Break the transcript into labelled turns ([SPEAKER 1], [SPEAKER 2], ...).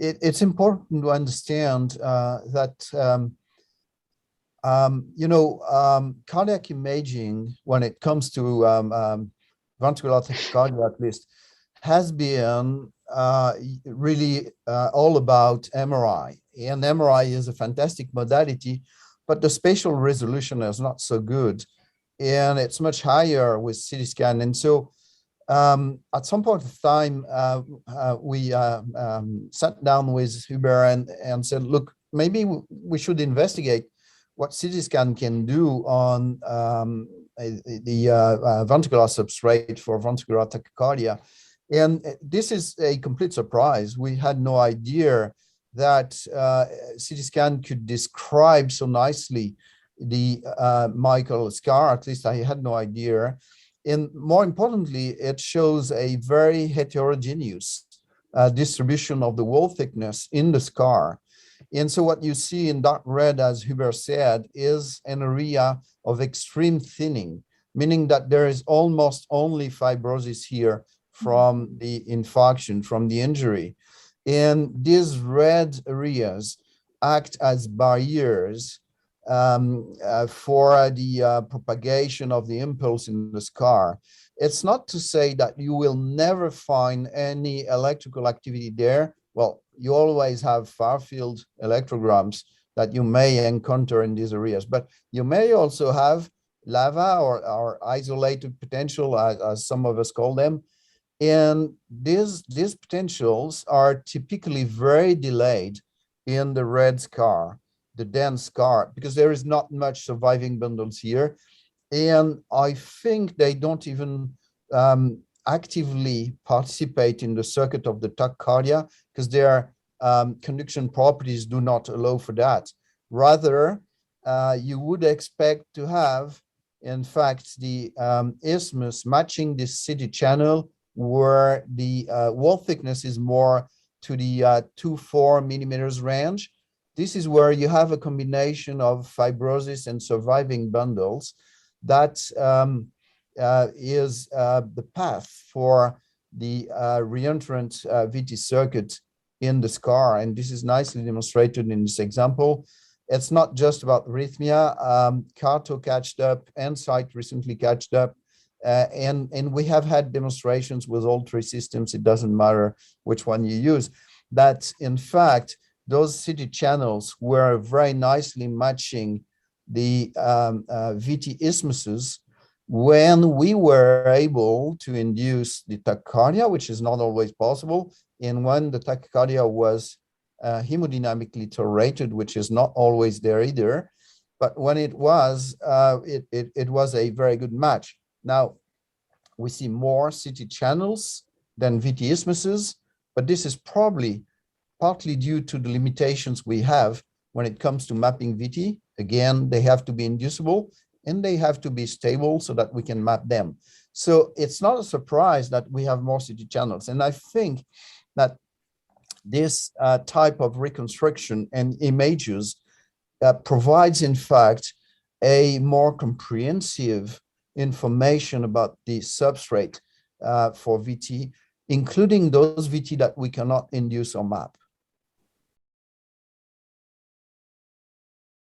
[SPEAKER 1] it's important to understand that cardiac imaging, when it comes to ventricular tachycardia at least, has been really all about MRI. And MRI is a fantastic modality, but the spatial resolution is not so good. And it's much higher with CT scan. And so at some point of time, we sat down with Hubert and said, look, maybe we should investigate what CT scan can do on the ventricular substrate for ventricular tachycardia. And this is a complete surprise. We had no idea that CT scan could describe so nicely the mycal scar. At least I had no idea. And more importantly, it shows a very heterogeneous distribution of the wall thickness in the scar. And so what you see in dark red, as Hubert said, is an area of extreme thinning, meaning that there is almost only fibrosis here from the infarction, from the injury. And these red areas act as barriers for the propagation of the impulse in the scar. It's not to say that you will never find any electrical activity there. Well, you always have far-field electrograms that you may encounter in these areas, but you may also have lava or isolated potential, as some of us call them. And these potentials are typically very delayed in the red scar, the dense scar, because there is not much surviving bundles here. And I think they don't even actively participate in the circuit of the tachycardia because their conduction properties do not allow for that. Rather, you would expect to have, in fact, the isthmus matching this city channel where the wall thickness is more to the 2-4 millimeters range. This is where you have a combination of fibrosis and surviving bundles that is the path for the reentrant VT circuit in the scar. And this is nicely demonstrated in this example. It's not just about arrhythmia. Cato catched up and Site recently catched up. And we have had demonstrations with all three systems. It doesn't matter which one you use, that in fact, those city channels were very nicely matching the VT isthmuses when we were able to induce the tachycardia, which is not always possible, and when the tachycardia was hemodynamically tolerated, which is not always there either. But when it was, it was a very good match. Now, we see more CT channels than VT isthmuses, but this is probably partly due to the limitations we have when it comes to mapping VT. Again, they have to be inducible and they have to be stable so that we can map them. So it's not a surprise that we have more CT channels. And I think that this type of reconstruction and images provides, in fact, a more comprehensive information about the substrate for VT, including those VT that we cannot induce or map.